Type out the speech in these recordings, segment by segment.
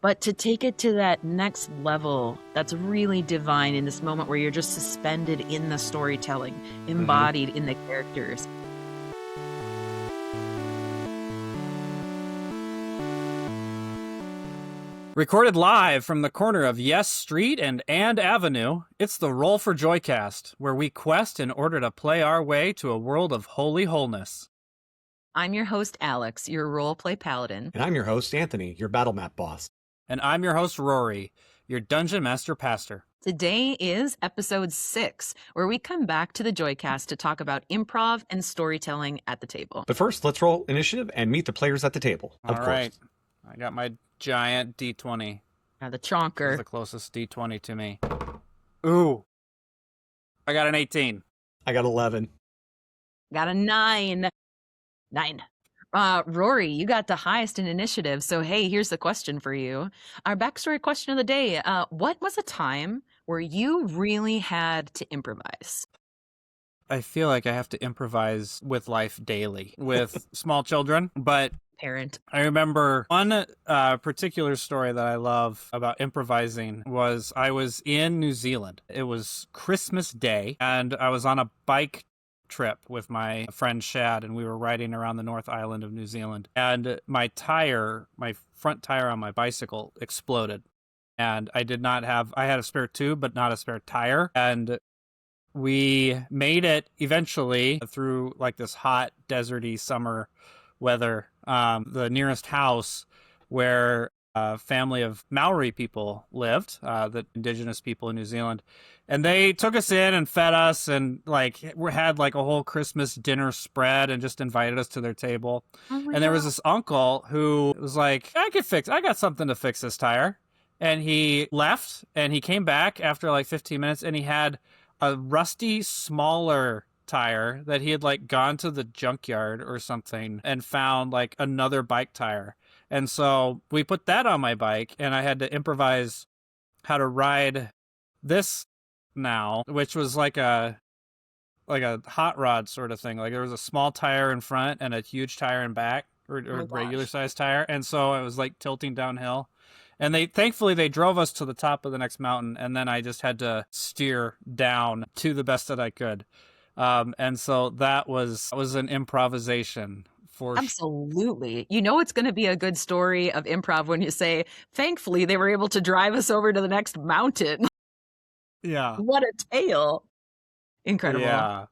But to take it to that next level, that's really divine in this moment where you're just suspended in the storytelling, embodied in the characters. Recorded live from the corner of Yes Street and Avenue, it's the Roll for Joycast, where we quest in order to play our way to a world of holy wholeness. I'm your host, Alex, your roleplay paladin. And I'm your host, Anthony, your battle map boss. And I'm your host, Rory, your Dungeon Master Pastor. Today is episode 6, where we come back to the Joycast to talk about improv and storytelling at the table. But first, let's roll initiative and meet the players at the table. All right. I got my giant D20. The chonker. That's the closest D20 to me. Ooh. I got an 18. I got 11. Got a 9. 9. Rory, you got the highest in initiative. So, hey, here's the question for you. Our backstory question of the day. What was a time where you really had to improvise? I feel like I have to improvise with life daily with small children, but parent. I remember one particular story that I love about improvising was I was in New Zealand. It was Christmas Day, and I was on a bike trip with my friend Shad, and we were riding around the North Island of New Zealand. And my front tire on my bicycle exploded. And I had a spare tube, but not a spare tire. And we made it eventually through like this hot, deserty summer weather. The nearest house where a family of Maori people lived, the indigenous people in New Zealand. And they took us in and fed us and we had like a whole Christmas dinner spread and just invited us to their table. And there was this uncle who was like, I got something to fix this tire. And he left and he came back after like 15 minutes and he had a rusty, smaller tire that he had like gone to the junkyard or something and found like another bike tire. And so we put that on my bike and I had to improvise how to ride this now, which was like a hot rod sort of thing. Like there was a small tire in front and a huge tire in back or regular sized tire. And so I was like tilting downhill. And thankfully they drove us to the top of the next mountain. And then I just had to steer down to the best that I could. And so that was an improvisation. Absolutely. You know it's going to be a good story of improv when you say, thankfully, they were able to drive us over to the next mountain. Yeah. What a tale. Incredible. Yeah.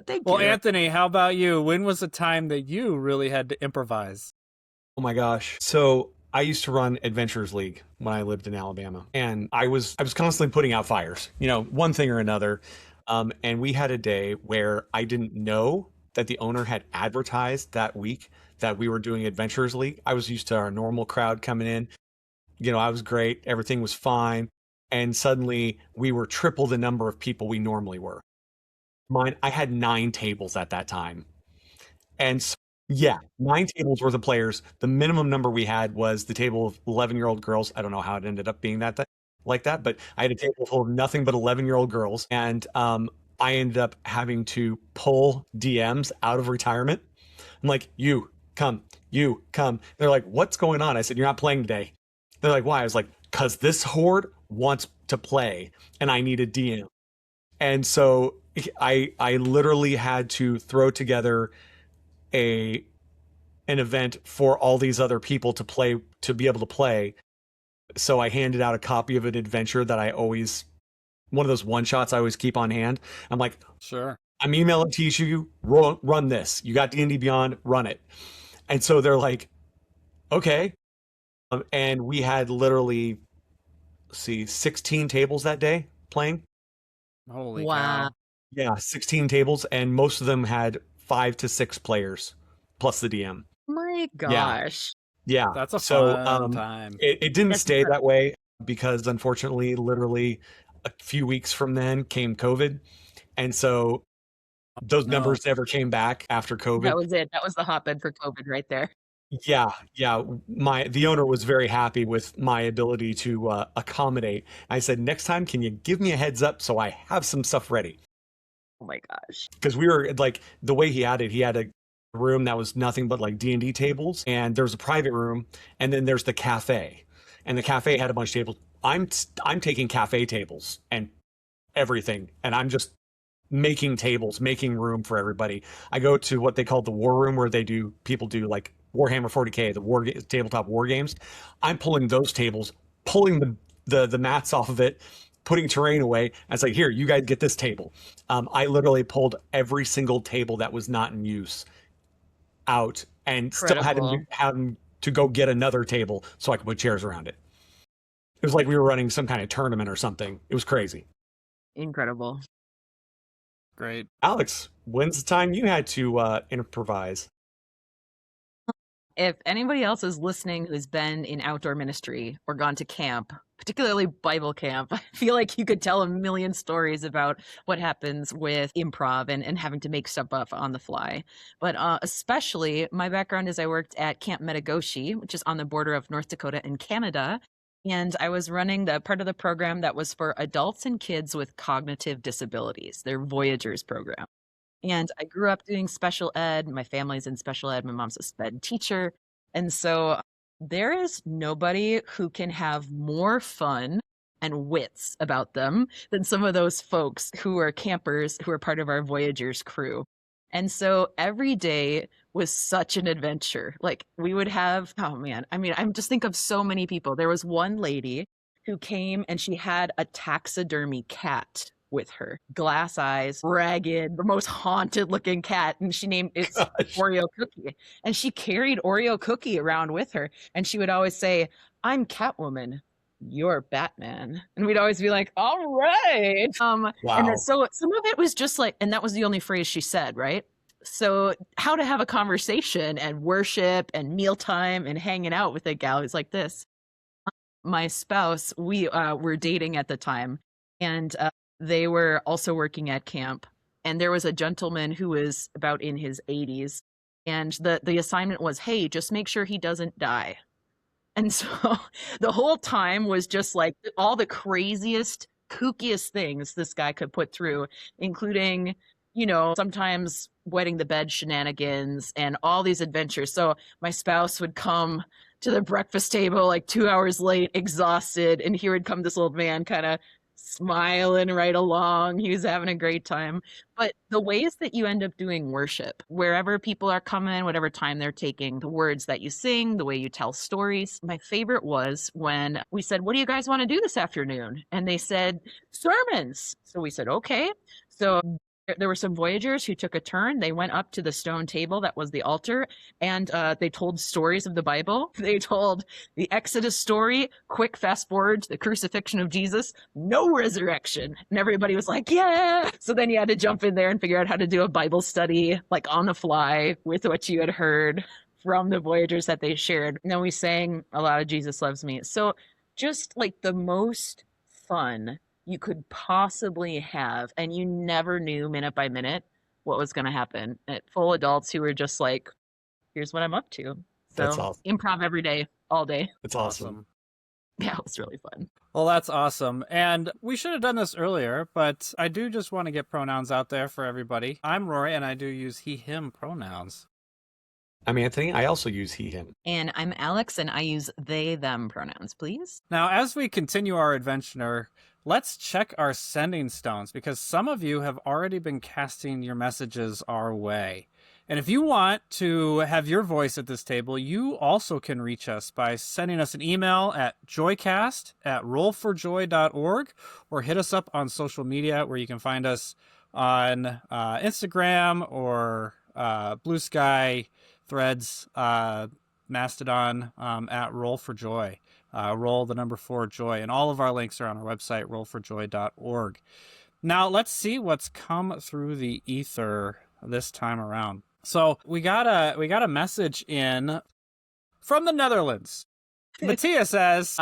Thank you. Well, Anthony, how about you? When was the time that you really had to improvise? Oh my gosh. So I used to run Adventurers League when I lived in Alabama, and I was constantly putting out fires, one thing or another. And we had a day where I didn't know that the owner had advertised that week that we were doing Adventurers League. I was used to our normal crowd coming in. I was great. Everything was fine. And suddenly we were triple the number of people we normally were. I had 9 tables at that time. And so, 9 tables worth of players. The minimum number we had was the table of 11-year-old girls. I don't know how it ended up being like that, but I had a table full of nothing but 11-year-old girls. And I ended up having to pull DMs out of retirement. I'm like, you come. They're like, what's going on? I said, you're not playing today. They're like, why? I was like, because this horde wants to play and I need a DM. And so I literally had to throw together an event for all these other people to be able to play. So I handed out a copy of an adventure that one of those one shots I always keep on hand. I'm like, sure, I'm emailing to you, run this. You got D&D Beyond, run it. And so they're like, okay. And we had literally, 16 tables that day playing. Holy wow. cow. Yeah, 16 tables, and most of them had 5 to 6 players plus the DM. My gosh. Yeah. That's a fun time. It didn't stay that way because unfortunately, literally a few weeks from then came COVID. And so those numbers never came back after COVID. That was it. That was the hotbed for COVID right there. Yeah. The owner was very happy with my ability to accommodate. I said, next time, can you give me a heads up so I have some stuff ready? Oh my gosh. Because we were like, the way he had a room that was nothing but like D&D tables, and there's a private room, and then there's the cafe. and the cafe had a bunch of tables. I'm taking cafe tables and everything, and I'm just making tables, making room for everybody. I go to what they call the war room, where people do like Warhammer 40K, tabletop war games. I'm pulling those tables, pulling the mats off of it, putting terrain away. And it's like, here, you guys get this table. I literally pulled every single table that was not in use out, and still had to go get another table so I could put chairs around it. It was like we were running some kind of tournament or something. It was crazy. Incredible. Great. Alex, when's the time you had to improvise? If anybody else is listening who's been in outdoor ministry or gone to camp, particularly Bible camp, I feel like you could tell a million stories about what happens with improv and having to make stuff up on the fly. But especially, my background is I worked at Camp Metagoshi, which is on the border of North Dakota and Canada. And I was running the part of the program that was for adults and kids with cognitive disabilities, their Voyagers program. And I grew up doing special ed. My family's in special ed. My mom's a sped teacher. And so there is nobody who can have more fun and wits about them than some of those folks who are campers who are part of our Voyagers crew. And so every day was such an adventure. Like we would have, oh man, I mean, I'm just think of so many people. There was one lady who came and she had a taxidermy cat with her, glass eyes, ragged, the most haunted looking cat, and she named it Oreo Cookie. And she carried Oreo Cookie around with her, and she would always say, "I'm Catwoman, you're Batman," and we'd always be like, "All right." Wow. And so some of it was just like, and that was the only phrase she said, right? So how to have a conversation and worship and mealtime and hanging out with a gal who's like this. My spouse, we were dating at the time, and they were also working at camp, and there was a gentleman who was about in his 80s, and the assignment was, hey, just make sure he doesn't die. And so the whole time was just like all the craziest, kookiest things this guy could put through, including, sometimes wetting the bed shenanigans and all these adventures. So my spouse would come to the breakfast table like 2 hours late, exhausted, and here would come this old man kind of smiling right along. He was having a great time. But the ways that you end up doing worship, wherever people are coming, whatever time they're taking, the words that you sing, the way you tell stories. My favorite was when we said, what do you guys want to do this afternoon? And they said, sermons. So we said, okay. So there were some Voyagers who took a turn. They went up to the stone table that was the altar, and they told stories of the Bible. They told the Exodus story, quick fast forward to the crucifixion of Jesus, no resurrection. And everybody was like, yeah. So then you had to jump in there and figure out how to do a Bible study, like on the fly with what you had heard from the Voyagers that they shared. And then we sang a lot of Jesus Loves Me. So just like the most fun you could possibly have, and you never knew minute by minute what was going to happen. At full adults who were just like, here's what I'm up to. So That's awesome. Improv every day, all day. That's awesome. Yeah, it was really fun. Well, that's awesome. And we should have done this earlier, but I do just want to get pronouns out there for everybody. I'm Rory, and I do use he, him pronouns. I'm Anthony. I also use he, him. And I'm Alex, and I use they, them pronouns, please. Now, as we continue our adventure, let's check our sending stones, because some of you have already been casting your messages our way. And if you want to have your voice at this table, you also can reach us by sending us an email at joycast@rollforjoy.org, or hit us up on social media, where you can find us on Instagram or Blue Sky, Threads, Mastodon, at Roll4Joy. Roll the number 4 joy, and all of our links are on our website, rollforjoy.org. Now let's see what's come through the ether this time around. So we got a message in from the Netherlands. Matthias says,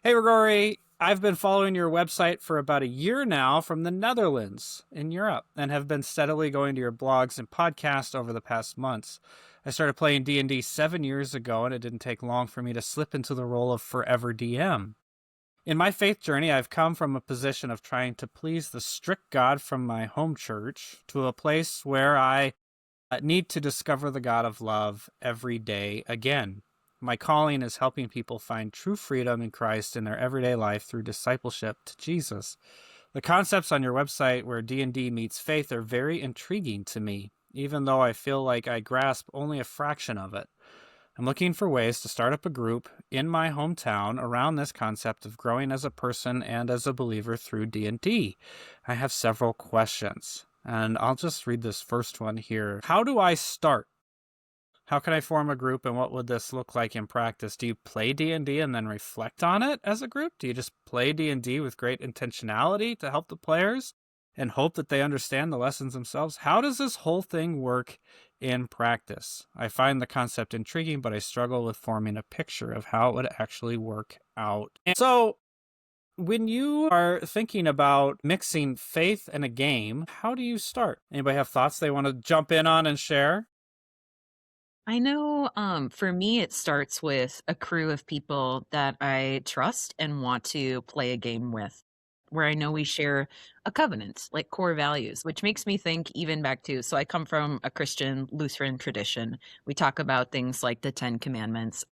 "Hey Rory, I've been following your website for about a year now from the Netherlands in Europe, and have been steadily going to your blogs and podcasts over the past months. I started playing D&D 7 years ago, and it didn't take long for me to slip into the role of forever DM. In my faith journey, I've come from a position of trying to please the strict God from my home church to a place where I need to discover the God of love every day again. My calling is helping people find true freedom in Christ in their everyday life through discipleship to Jesus. The concepts on your website where D&D meets faith are very intriguing to me, even though I feel like I grasp only a fraction of it. I'm looking for ways to start up a group in my hometown around this concept of growing as a person and as a believer through D&D. I have several questions, and I'll just read this first one here. How do I start? How can I form a group, and what would this look like in practice? Do you play D&D and then reflect on it as a group? Do you just play D&D with great intentionality to help the players and hope that they understand the lessons themselves? How does this whole thing work in practice? I find the concept intriguing, but I struggle with forming a picture of how it would actually work out. And so, when you are thinking about mixing faith and a game, how do you start? Anybody have thoughts they want to jump in on and share? I know for me, it starts with a crew of people that I trust and want to play a game with, where I know we share a covenant, like core values, which makes me think even back to. So I come from a Christian Lutheran tradition. We talk about things like the 10 Commandments,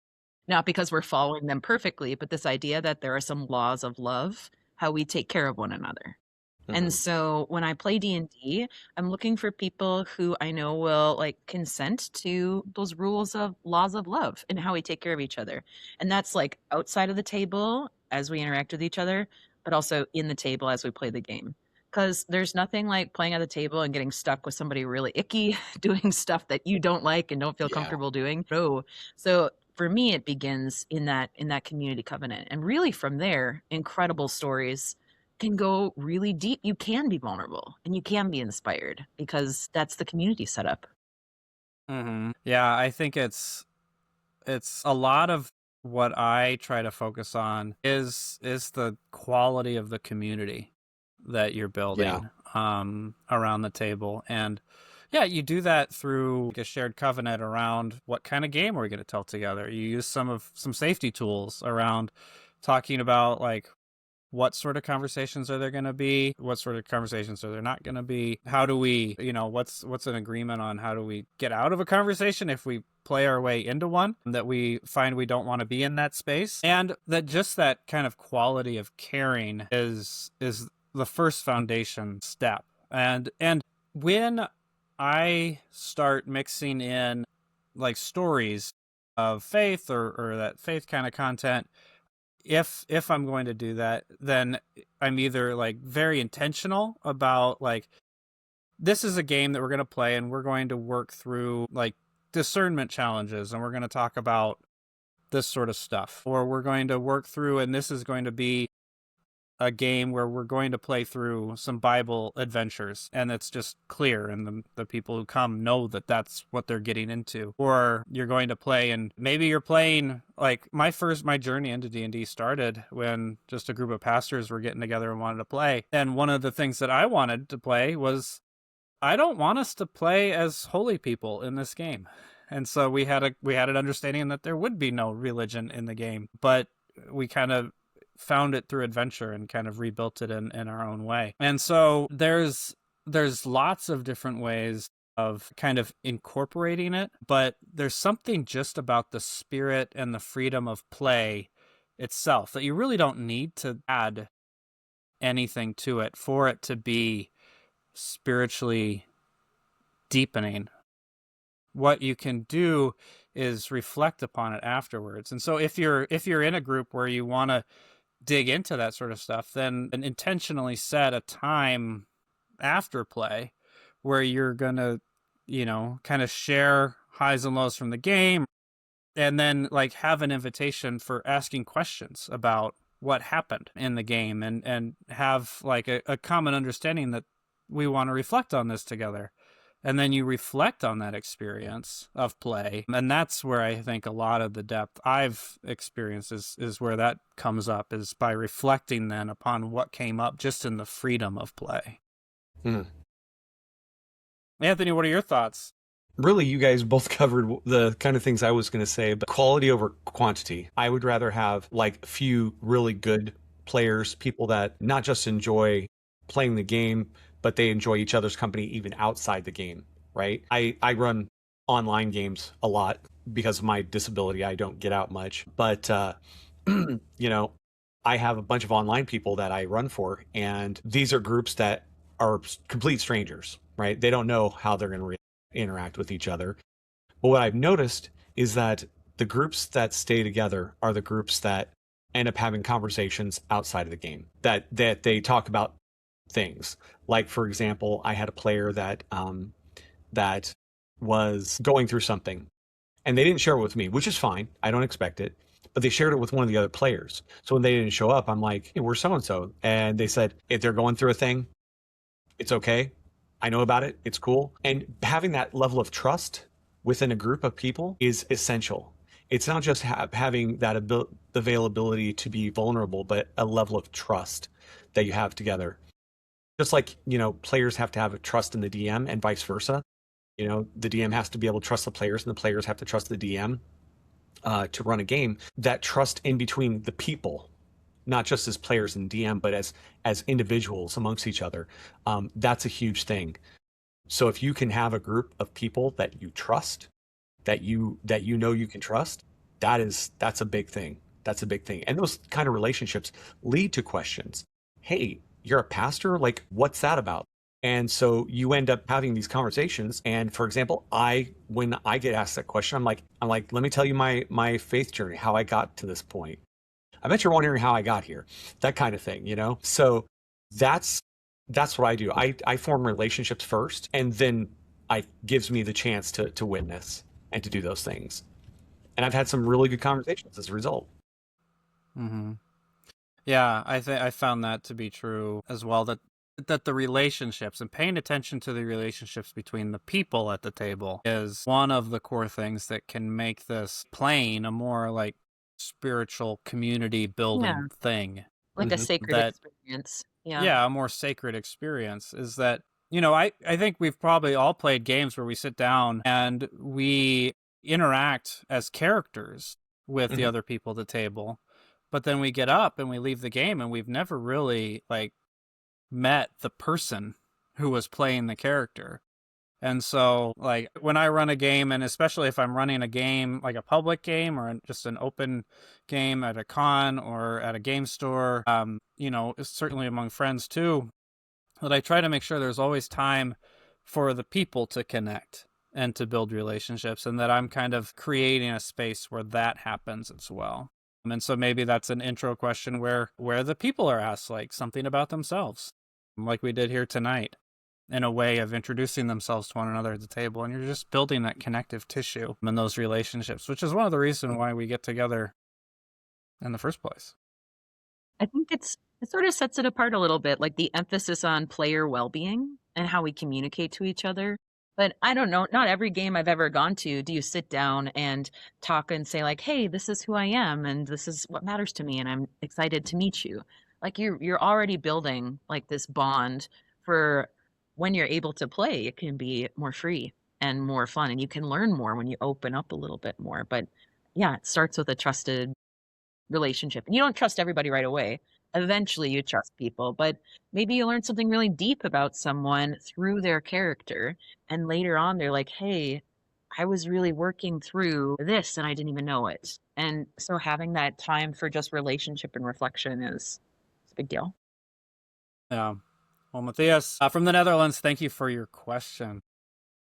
not because we're following them perfectly, but this idea that there are some laws of love, how we take care of one another. And Mhm. so when I play D&D, I'm looking for people who I know will like consent to those rules of laws of love and how we take care of each other. And that's like outside of the table as we interact with each other, but also in the table as we play the game. Because there's nothing like playing at the table and getting stuck with somebody really icky, doing stuff that you don't like and don't feel Yeah. comfortable doing. No. So for me, it begins in that community covenant. And really from there, incredible stories can go really deep. You can be vulnerable and you can be inspired because that's the community setup. Yeah, I think it's a lot of what I try to focus on is the quality of the community that you're Yeah. building around the table. And yeah, you do that through a shared covenant around what kind of game we're going to tell together. You use some safety tools around talking about like what sort of conversations are there going to be, what sort of conversations are there not going to be, how do we, what's an agreement on how do we get out of a conversation if we play our way into one that we find we don't want to be in that space. And that just that kind of quality of caring is the first foundation step. And when I start mixing in like stories of faith or that faith kind of content, if I'm going to do that, then I'm either like very intentional about like this is a game that we're going to play and we're going to work through like discernment challenges and we're going to talk about this sort of stuff, or we're going to work through and this is going to be a game where we're going to play through some Bible adventures and it's just clear and the people who come know that that's what they're getting into. Or you're going to play and maybe you're playing like my journey into D&D started when just a group of pastors were getting together and wanted to play. And one of the things that I wanted to play was I don't want us to play as holy people in this game. And so we had an understanding that there would be no religion in the game, but we kind of found it through adventure and kind of rebuilt it in our own way. And so there's lots of different ways of kind of incorporating it, but there's something just about the spirit and the freedom of play itself that you really don't need to add anything to it for it to be spiritually deepening. What you can do is reflect upon it afterwards. And so if you're in a group where you want to dig into that sort of stuff, then intentionally set a time after play where you're gonna, kind of share highs and lows from the game, and then like have an invitation for asking questions about what happened in the game, and have like a common understanding that we want to reflect on this together. And then you reflect on that experience of play. And that's where I think a lot of the depth I've experienced is where that comes up, is by reflecting then upon what came up just in the freedom of play. Mhm. Anthony, what are your thoughts? Really, you guys both covered the kind of things I was going to say, but quality over quantity. I would rather have like a few really good players, people that not just enjoy playing the game, but they enjoy each other's company even outside the game, right? I run online games a lot because of my disability. I don't get out much, but you know, I have a bunch of online people that I run for, and these are groups that are complete strangers, right? They don't know how they're going to interact with each other. But what I've noticed is that the groups that stay together are the groups that end up having conversations outside of the game, that they talk about things. Like, for example, I had a player that was going through something, and they didn't share it with me, which is fine. I don't expect it. But they shared it with one of the other players. So when they didn't show up, I'm like, hey, we're so and so. And they said, if they're going through a thing, it's okay. I know about it. It's cool. And having that level of trust within a group of people is essential. It's not just having that availability to be vulnerable, but a level of trust that you have together. Just like, players have to have a trust in the DM and vice versa. The DM has to be able to trust the players and the players have to trust the DM to run a game. That trust in between the people, not just as players and DM, but as individuals amongst each other, that's a huge thing. So if you can have a group of people that you trust, that you know you can trust, that's a big thing. That's a big thing. And those kind of relationships lead to questions. Hey, you're a pastor? Like, what's that about? And so you end up having these conversations. And for example, when I get asked that question, I'm like, let me tell you my faith journey, how I got to this point. I bet you're wondering how I got here, that kind of thing, So that's what I do. I form relationships first, and then gives me the chance to witness and to do those things. And I've had some really good conversations as a result. Mm-hmm. Yeah, I found that to be true as well. That the relationships and paying attention to the relationships between the people at the table is one of the core things that can make this playing a more like spiritual community building thing. Like a sacred experience. Yeah, a more sacred experience is that, I think we've probably all played games where we sit down and we interact as characters with the other people at the table, but then we get up and we leave the game and we've never really met the person who was playing the character. And so, when I run a game, and especially if I'm running a game, like a public game or just an open game at a con or at a game store, certainly among friends too, that I try to make sure there's always time for the people to connect and to build relationships, and that I'm kind of creating a space where that happens as well. And so maybe that's an intro question where the people are asked something about themselves, like we did here tonight, in a way of introducing themselves to one another at the table. And you're just building that connective tissue in those relationships, which is one of the reasons why we get together in the first place. I think it sort of sets it apart a little bit, like the emphasis on player well-being and how we communicate to each other. But I don't know, not every game I've ever gone to do you sit down and talk and say hey, this is who I am and this is what matters to me and I'm excited to meet you. You're already building this bond for when you're able to play. It can be more free and more fun, and you can learn more when you open up a little bit more. But yeah, it starts with a trusted relationship. And you don't trust everybody right away. Eventually you trust people, but maybe you learn something really deep about someone through their character. And later on, they're like, hey, I was really working through this and I didn't even know it. And so having that time for just relationship and reflection is a big deal. Yeah. Well, Matthias, from the Netherlands, thank you for your question.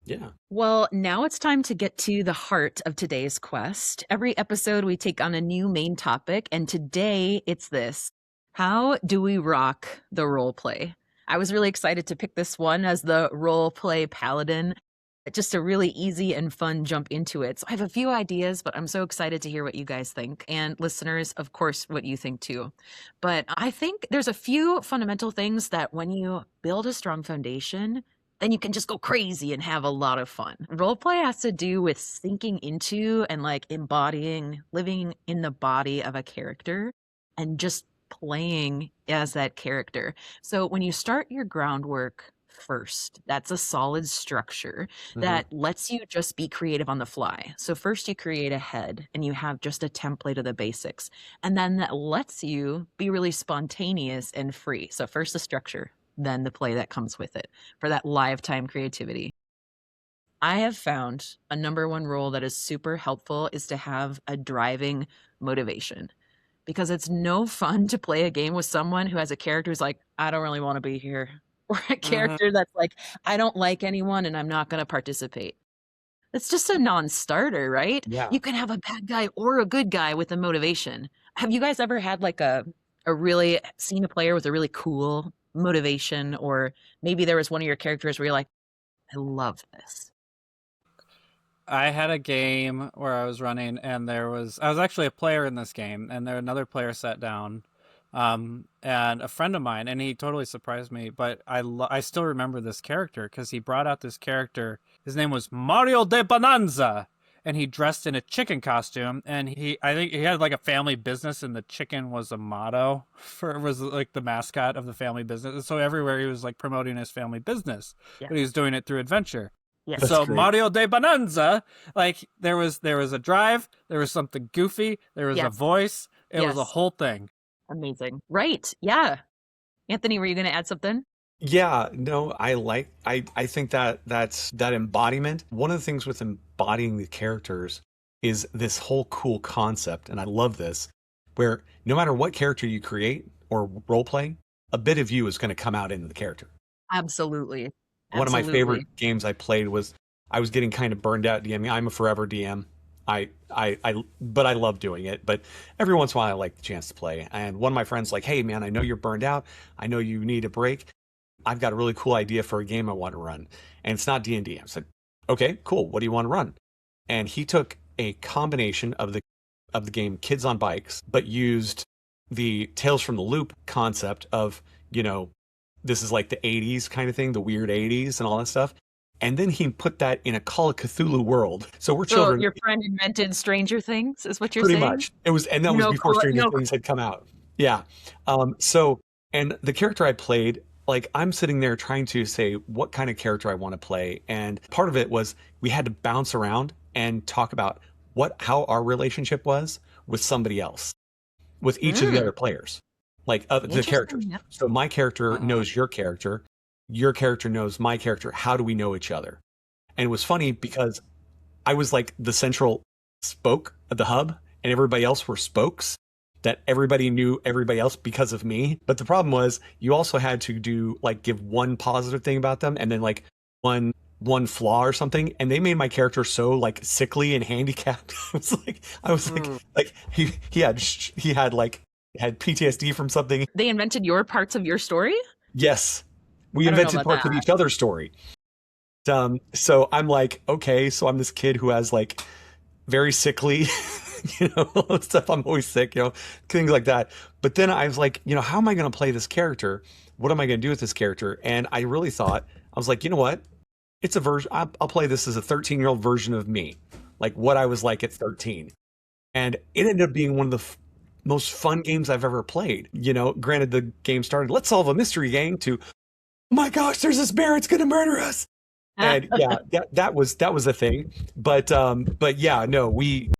Yeah. Well, now it's time to get to the heart of today's quest. Every episode, we take on a new main topic, and today it's this: how do we rock the role play? I was really excited to pick this one as the role play paladin. Just a really easy and fun jump into it. So I have a few ideas, but I'm so excited to hear what you guys think. And listeners, of course, what you think too. But I think there's a few fundamental things that when you build a strong foundation, then you can just go crazy and have a lot of fun. Roleplay has to do with sinking into and embodying, living in the body of a character and just playing as that character. So when you start your groundwork first, that's a solid structure that lets you just be creative on the fly. So first you create a head and you have just a template of the basics, and then that lets you be really spontaneous and free. So first the structure, then the play that comes with it for that live time creativity. I have found a number one rule that is super helpful is to have a driving motivation, because it's no fun to play a game with someone who has a character who's like, I don't really want to be here, or a Hmm. character that's like, I don't like anyone and I'm not going to participate. It's just a non-starter, right? Yeah. You can have a bad guy or a good guy with a motivation. Have you guys ever had like a really seen a player with a really cool motivation, or maybe there was one of your characters where you're like, I love this. I had a game where I was running, and I was actually a player in this game, and there another player sat down, and a friend of mine, and he totally surprised me. But I still remember this character because he brought out this character. His name was Mario de Bonanza, and he dressed in a chicken costume, and I think he had like a family business, and the chicken was a motto was like the mascot of the family business. And so everywhere he was like promoting his family business, Yeah. but he was doing it through adventure. Yes. That's So great. Mario de Bonanza, like there was a drive, there was something goofy, there was a Yes. voice, it was a Yes. whole thing. Amazing. Right. Yeah. Anthony, were you going to add something? Yeah, no, I think that's that embodiment. One of the things with embodying the characters is this whole cool concept, and I love this, where no matter what character you create or role play, a bit of you is going to come out into the character. Absolutely. One of my Absolutely. favorite games I played was I was getting kind of burned out DMing. I'm a forever DM. But I love doing it. But every once in a while, I like the chance to play. And one of my friends like, hey man, I know you're burned out. I know you need a break. I've got a really cool idea for a game I want to run, and it's not D&D. I said, okay, cool. What do you want to run? And he took a combination of the game Kids on Bikes, but used the Tales from the Loop concept of, this is like the 80s kind of thing, the weird 80s and all that stuff. And then he put that in a Call of Cthulhu world. So we're So children, your friend invented Stranger Things, is what you're pretty saying? much. And that was before Stranger Things had come out. Yeah. And the character I played, like I'm sitting there trying to say what kind of character I want to play. And part of it was we had to bounce around and talk about how our relationship was with somebody else, with each of the other players, like the Interesting, characters. yeah. So my character Uh-huh. knows your character knows my character. How do we know each other? And it was funny because I was like the central spoke of the hub, and everybody else were spokes that everybody knew everybody else because of me. But the problem was you also had to do like give one positive thing about them and then like one flaw or something. And they made my character so like sickly and handicapped. I was like he had PTSD from something. They invented your parts of your story? Yes. We I don't know invented about parts of that. each other's story. So I'm like, okay, so I'm this kid who has like very sickly, stuff. I'm always sick, things like that. But then I was like, how am I going to play this character? What am I going to do with this character? And I really thought, I was like, you know what? It's a version. I'll play this as a 13-year-old version of me, like what I was like at 13. And it ended up being one of the most fun games I've ever played. Granted, the game started, let's solve a mystery, gang, to, oh my gosh, there's this bear, it's going to murder us. And yeah, that was a thing. But yeah, no, we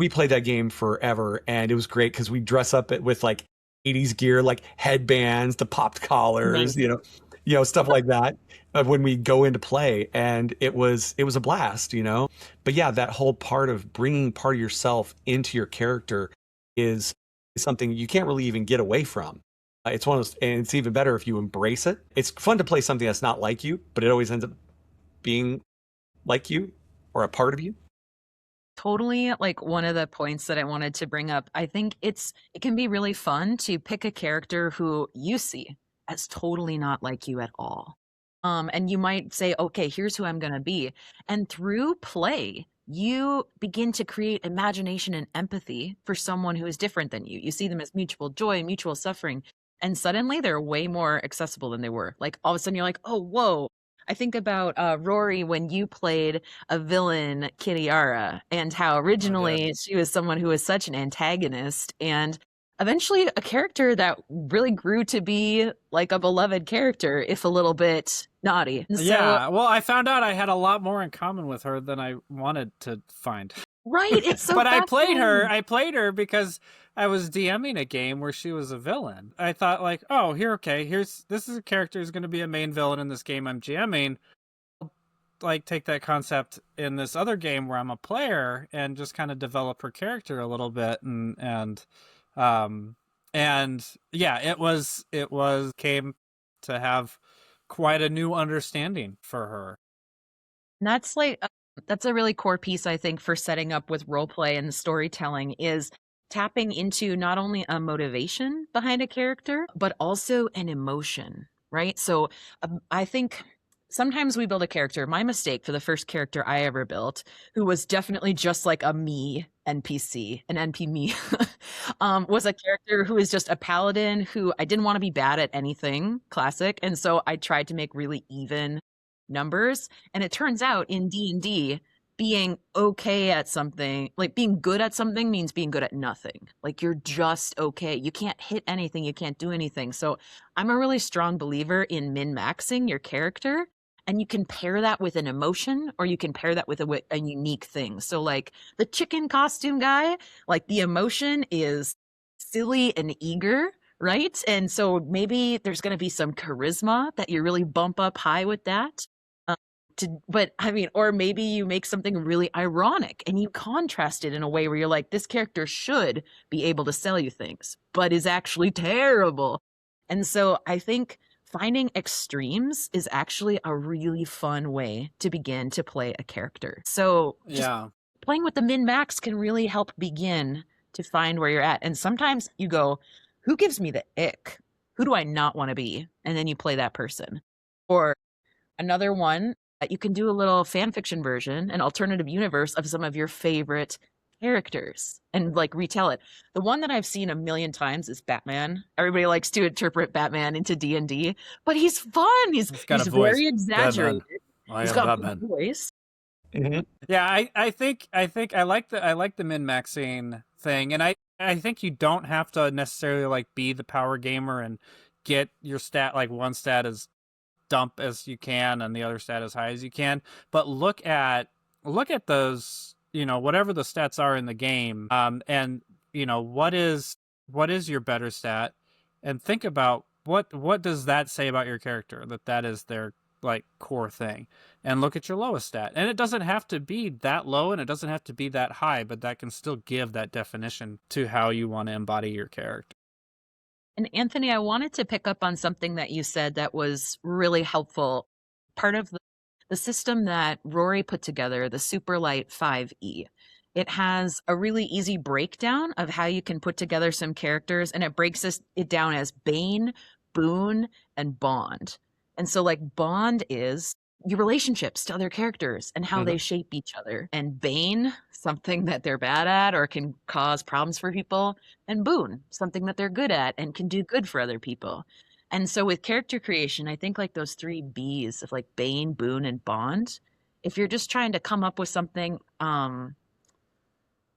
played that game forever, and it was great because we dress up with like 80s gear, like headbands, the popped collars, Nice. stuff like that when we go into play, and it was a blast, But yeah, that whole part of bringing part of yourself into your character is something you can't really even get away from. It's one of those, and it's even better if you embrace it. It's fun to play something that's not like you, but it always ends up being like you or a part of you. Totally, like one of the points that I wanted to bring up. I think it can be really fun to pick a character who you see as totally not like you at all. And you might say, okay, here's who I'm gonna be. And through play, you begin to create imagination and empathy for someone who is different than you. You see them as mutual joy, mutual suffering, and suddenly they're way more accessible than they were. Like all of a sudden you're like, oh, whoa. I think about Rory when you played a villain, Kiriara, and how originally she was someone who was such an antagonist, and eventually a character that really grew to be like a beloved character, if a little bit naughty. And so, Yeah, well, I found out I had a lot more in common with her than I wanted to find. right, it's so But I played fascinating. her because I was DMing a game where she was a villain. I thought like, oh, this is a character who's going to be a main villain in this game I'm GMing. like take that concept in this other game where I'm a player and just kind of develop her character a little bit, um and yeah, it was came to have quite a new understanding for her. And that's like that's a really core piece, I think, for setting up with role play and storytelling is tapping into not only a motivation behind a character, but also an emotion, right? So I think sometimes we build a character. My mistake for the first character I ever built, who was definitely just like a me NPC, an NP me, was a character who is just a paladin who I didn't want to be bad at anything, classic. And so I tried to make really even numbers. And it turns out in D&D, being okay at something, like being good at something means being good at nothing. Like you're just okay. You can't hit anything, you can't do anything. So I'm a really strong believer in min-maxing your character. And you can pair that with an emotion or you can pair that with a unique thing. So, like the chicken costume guy, like the emotion is silly and eager, right? And so maybe there's going to be some charisma that you really bump up high with that. But I mean, or maybe you make something really ironic and you contrast it in a way where you're like, this character should be able to sell you things, but is actually terrible. And so I think finding extremes is actually a really fun way to begin to play a character. So just playing with the min max can really help begin to find where you're at. And sometimes you go, who gives me the ick? Who do I not want to be? And then you play that person. Or another one that you can do a little fan fiction version, an alternative universe of some of your favorite characters and like retell it. The one that I've seen a million times is Batman. Everybody likes to interpret Batman into D&D, but he's fun. He's got a voice. very exaggerated. Batman. He's got a voice. Mm-hmm. Yeah, I think I like the min-maxing thing, and I think you don't have to necessarily like be the power gamer and get your stat, like one stat as dump as you can and the other stat as high as you can, but look at those, whatever the stats are in the game, and what is your better stat, and think about what does that say about your character, that is their like core thing, and look at your lowest stat, and it doesn't have to be that low and it doesn't have to be that high, but that can still give that definition to how you want to embody your character. And Anthony, I wanted to pick up on something that you said that was really helpful. Part of the system that Rory put together, the Superlight 5e, it has a really easy breakdown of how you can put together some characters, and it breaks it down as Bane, Boon, and Bond. And so, like, Bond is your relationships to other characters and how they shape each other. And Bane, something that they're bad at or can cause problems for people. And Boon, something that they're good at and can do good for other people. And so with character creation, I think like those three B's of like Bane, Boon, and Bond, if you're just trying to come up with something,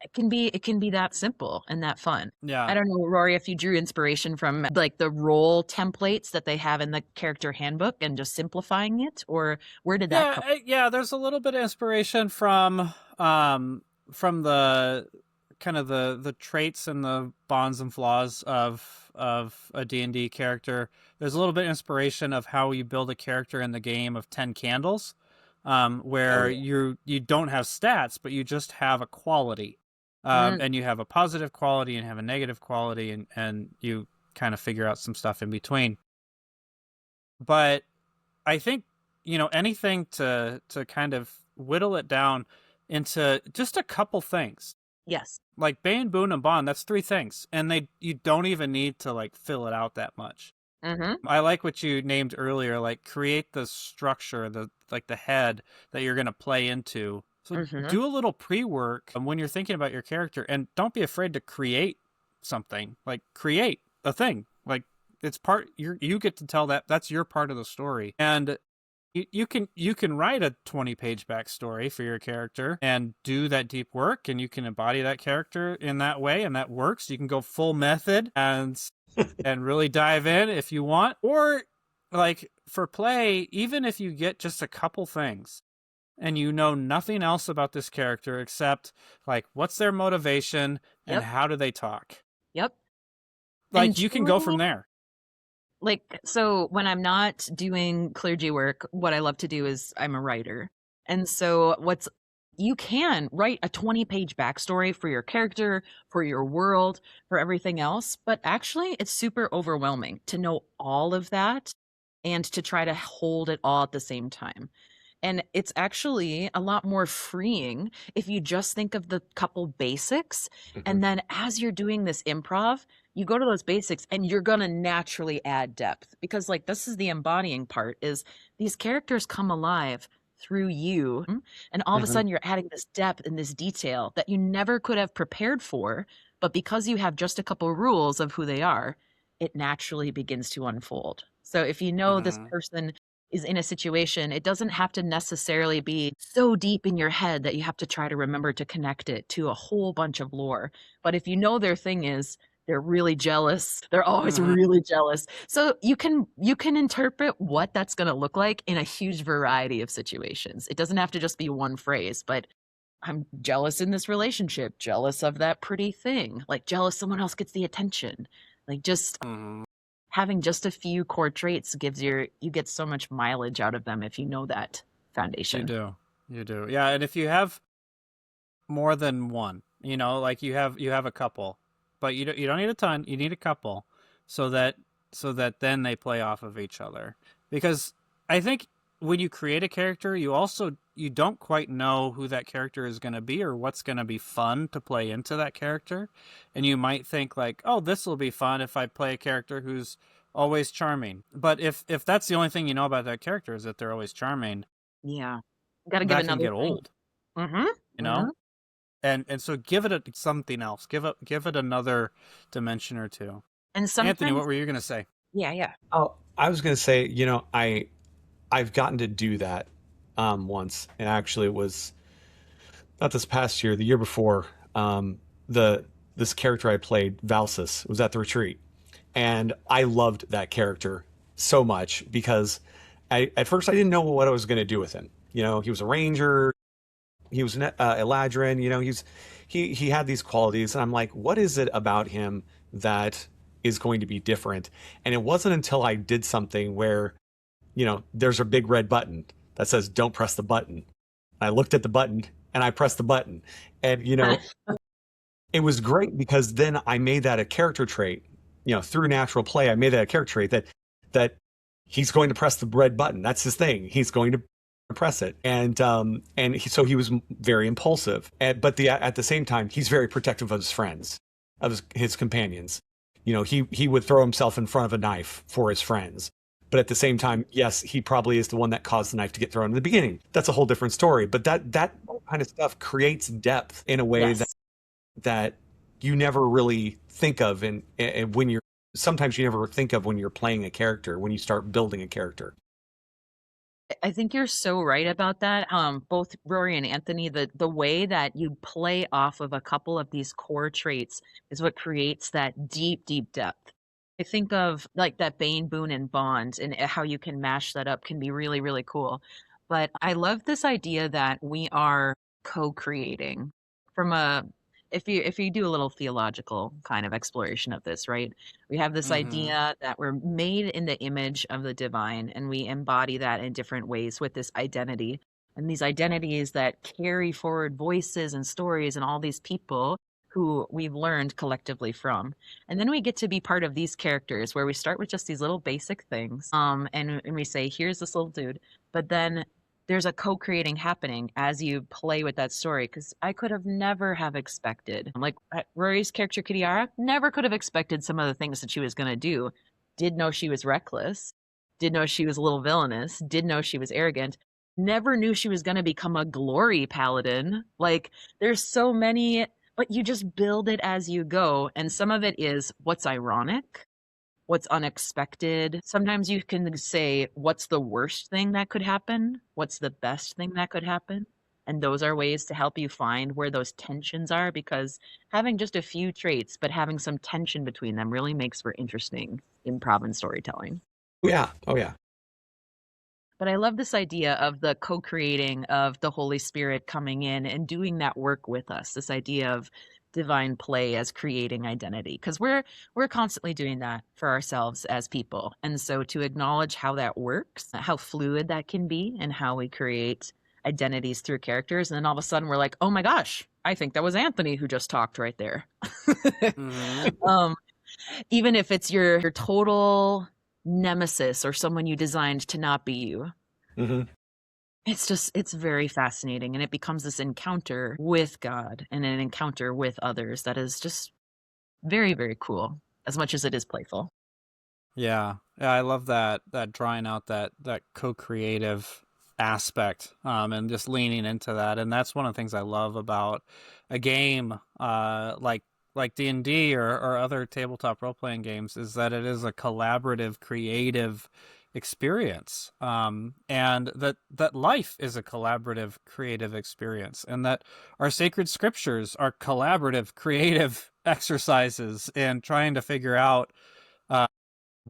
it can be that simple and that fun. Yeah. I don't know, Rory, if you drew inspiration from like the role templates that they have in the character handbook and just simplifying it, or where did that come? Yeah, there's a little bit of inspiration from the kind of the traits and the bonds and flaws of a D&D character. There's a little bit of inspiration of how you build a character in the game of 10 Candles, where you don't have stats, but you just have a quality. And you have a positive quality and have a negative quality, and you kind of figure out some stuff in between. But I think, anything to kind of whittle it down into just a couple things. Yes. Like Bane, Boon, and Bond, that's 3 things. And you don't even need to like fill it out that much. I like what you named earlier, like create the structure, the head that you're going to play into. So do a little pre-work when you're thinking about your character, and don't be afraid to create something. Like create a thing. Like it's you get to tell that's your part of the story. And you can write a 20-page backstory for your character and do that deep work, and you can embody that character in that way, and that works. You can go full method and really dive in if you want. Or like for play, even if you get just a couple things and you know nothing else about this character except like what's their motivation and how do they talk. Yep. Like you can go from there. Like, so when I'm not doing clergy work, what I love to do is I'm a writer. And so you can write a 20-page backstory for your character, for your world, for everything else, but actually it's super overwhelming to know all of that and to try to hold it all at the same time. And it's actually a lot more freeing if you just think of the couple basics. Mhm. And then as you're doing this improv, you go to those basics and you're going to naturally add depth because like this is the embodying part is these characters come alive through you and all of a Mhm. sudden you're adding this depth and this detail that you never could have prepared for, but because you have just a couple rules of who they are, it naturally begins to unfold. So if you know this Mhm. person is in a situation, it doesn't have to necessarily be so deep in your head that you have to try to remember to connect it to a whole bunch of lore. But if you know their thing is they're really jealous, they're always Mhm. really jealous. So you can interpret what that's going to look like in a huge variety of situations. It doesn't have to just be one phrase, but I'm jealous in this relationship, jealous of that pretty thing, like jealous someone else gets the attention. Like just Mhm. having just a few core traits gives you get so much mileage out of them if you know that You foundation. do. You do. Yeah, and if you have more than one, like you have a couple, but you don't need a ton, you need a couple so that then they play off of each other. Because I think when you create a character, you don't quite know who that character is going to be or what's going to be fun to play into that character. And you might think like, "Oh, this will be fun if I play a character who's always charming." But if that's the only thing you know about that character is that they're always charming, Yeah. Got to give that can another get thing. old, Mhm. you Mhm. know? And so give it something else. Give it another dimension or two. And Anthony, what sometimes were you gonna say? yeah, yeah. Oh, I was going to say, I've gotten to do that once, and actually it was not this past year, the year before. The This character I played, Valsis, was at the retreat, and I loved that character so much because at first I didn't know what I was going to do with him. He was a ranger, he was an Eladrin. He had these qualities, and I'm like, what is it about him that is going to be different? And it wasn't until I did something where there's a big red button that says don't press the button. I looked at the button and I pressed the button. And it was great because then I made that a character trait. Through natural play, I made that a character trait that he's going to press the red button. That's his thing. He's going to press it. So he was very impulsive. But at the same time, he's very protective of his friends, of his companions. He would throw himself in front of a knife for his friends. But at the same time, yes, he probably is the one that caused the knife to get thrown in the beginning. That's a whole different story. But that kind of stuff creates depth in a way Yes. that you never really think of, and when you're sometimes you never think of when you're playing a character, when you start building a character. I think you're so right about that. Both Rory and Anthony, the way that you play off of a couple of these core traits is what creates that deep, deep depth. I think of like that Bane, Boon, and Bond, and how you can mash that up can be really, really cool. But I love this idea that we are co-creating from a if you do a little theological kind of exploration of this, right? We have this Mm-hmm. idea that we're made in the image of the divine, and we embody that in different ways with this identity. And these identities that carry forward voices and stories and all these people who we've learned collectively from. And then we get to be part of these characters where we start with just these little basic things. And we say, here's this little dude. But then there's a co-creating happening as you play with that story because I could have never have expected like Rory's character Kidiara never could have expected some of the things that she was going to do. Did know she was reckless, did know she was a little villainous, did know she was arrogant, never knew she was going to become a glory paladin. Like there's so many, but you just build it as you go, and some of it is what's ironic, what's unexpected. Sometimes you can say, what's the worst thing that could happen? What's the best thing that could happen? And those are ways to help you find where those tensions are because having just a few traits, but having some tension between them really makes for interesting improv and storytelling. Yeah. Oh yeah. But I love this idea of the co-creating of the Holy Spirit coming in and doing that work with us. This idea of divine play as creating identity because we're constantly doing that for ourselves as people. And so to acknowledge how that works, how fluid that can be and how we create identities through characters, and then all of a sudden we're like, oh my gosh, I think that was Anthony who just talked right there. Mhm. um, even if it's your total nemesis or someone you designed to not be you. Hmm. It's very fascinating, and it becomes this encounter with God and an encounter with others that is just very, very cool, as much as it is playful. Yeah, I love that drawing out that co-creative aspect, and just leaning into that. And that's one of the things I love about a game, like D&D or other tabletop role-playing games, is that it is a collaborative, creative experience, and that life is a collaborative, creative experience, and that our sacred scriptures are collaborative, creative exercises in trying to figure out,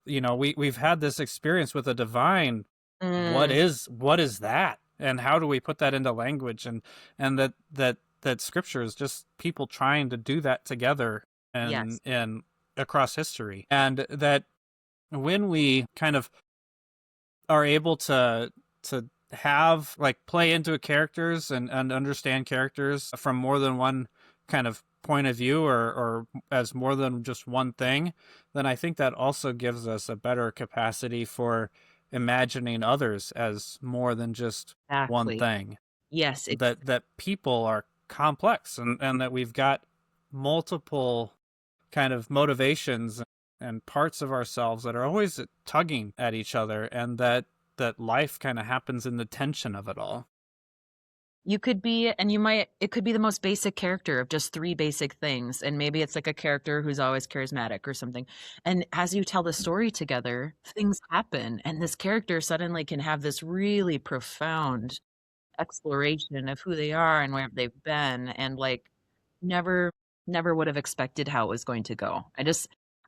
we've had this experience with the divine. What Mm, is that, and how do we put that into language? And that scripture is just people trying to do that together, yes, and across history. And that when we kind of are able to have, like, play into characters and understand characters from more than one kind of point of view, or as more than just one thing, then I think that also gives us a better capacity for imagining others as more than just one exactly. thing. Yes, That people are complex, and that we've got multiple kind of motivations and parts of ourselves that are always tugging at each other, and that life kind of happens in the tension of it all. you could be, and it could be the most basic character of just three basic things. And maybe it's like a character who's always charismatic or something. And as you tell the story together, things happen. And this character suddenly can have this really profound exploration of who they are and where they've been. And like, never, never would have expected how it was going to go.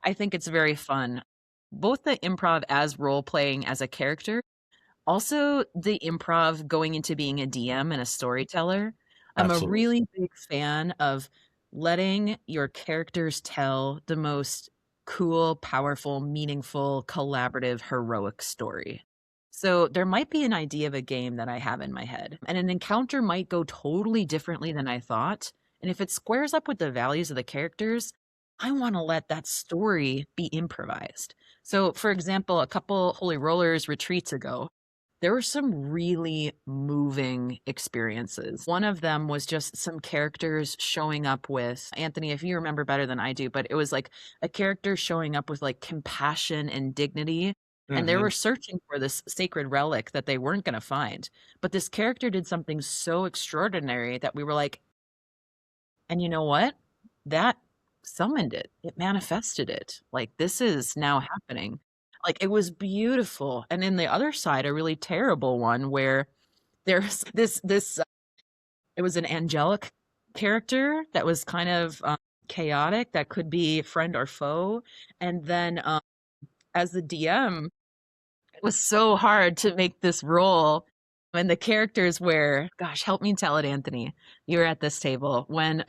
I think it's very fun. Both the improv as role playing as a character, also, the improv going into being a DM and a storyteller. I'm a Absolutely. really big fan of letting your characters tell the most cool, powerful, meaningful, collaborative, heroic story. So there might be an idea of a game that I have in my head, and an encounter might go totally differently than I thought. And if it squares up with the values of the characters, I want to let that story be improvised. So, for example, a couple Holy Rollers retreats ago, there were some really moving experiences. One of them was just some characters showing up with Anthony, if you remember better than I do, but it was like a character showing up with like compassion and dignity. And they Hmm. were searching for this sacred relic that they weren't going to find. But this character did something so extraordinary that we were like, and you know what? That summoned it. It manifested it. Like, this is now happening. Like, it was beautiful. And in the other side, a really terrible one where there's it was an angelic character that was kind of chaotic, that could be friend or foe. And then as the DM, it was so hard to make this role. And the characters were, gosh, help me tell it, Anthony. You were at this table when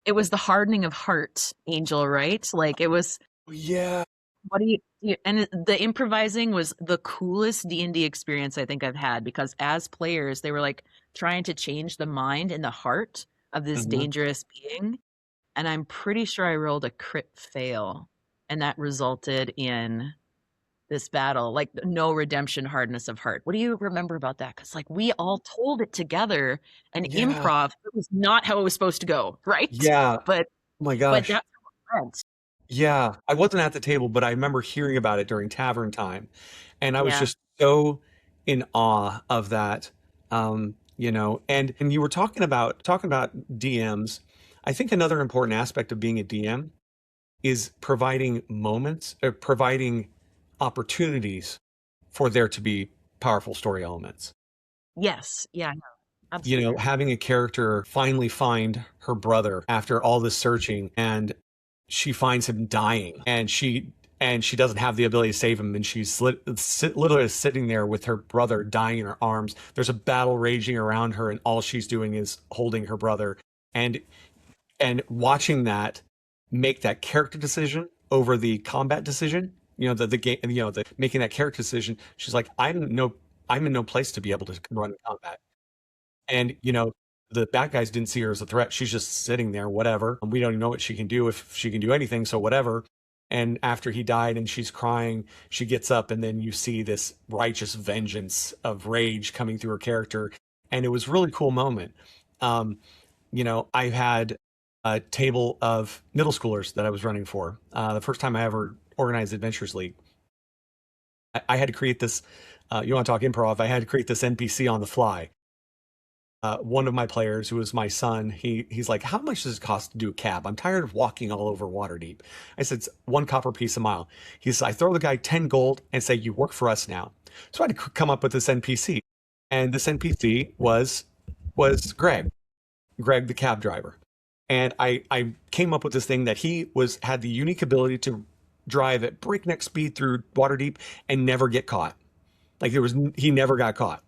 it was the hardening of heart angel, right? Like it was, Yeah. what do and the improvising was the coolest D&D experience I think I've had, because as players, they were like trying to change the mind and the heart of this Hmm. dangerous being. And I'm pretty sure I rolled a crit fail, and that resulted in this battle, like no redemption, hardness of heart. What do you remember about that? Because like we all told it together, and Yeah. improv, it was not how it was supposed to go, right? Yeah. But Oh my but gosh. that's how it went. Yeah. I wasn't at the table, but I remember hearing about it during tavern time. And I was Yeah. just so in awe of that. And you were talking about DMs. I think another important aspect of being a DM is providing moments, or providing opportunities for there to be powerful story elements. Yes. Yeah. No, absolutely. Having a character finally find her brother after all this searching, and she finds him dying, and she doesn't have the ability to save him, and she's literally sitting there with her brother dying in her arms. There's a battle raging around her, and all she's doing is holding her brother, and watching that, make that character decision over the combat decision. The game, the making that character decision. She's like, I'm no I'm in no place to be able to run in combat. And, the bad guys didn't see her as a threat. She's just sitting there, whatever. We don't even know what she can do, if she can do anything, so whatever. And after he died and she's crying, she gets up, and then you see this righteous vengeance of rage coming through her character. And it was a really cool moment. I had a table of middle schoolers that I was running for. The first time I ever organized Adventures League. I had to create this, you want to talk improv, I had to create this NPC on the fly. One of my players, who was my son, he's like, how much does it cost to do a cab? I'm tired of walking all over Waterdeep. I said, it's 1 copper piece a mile. He says, I throw the guy 10 gold and say, you work for us now. So I had to come up with this NPC. And this NPC was Greg the cab driver. And I came up with this thing that he had the unique ability to drive at breakneck speed through Waterdeep and never get caught. Like he never got caught.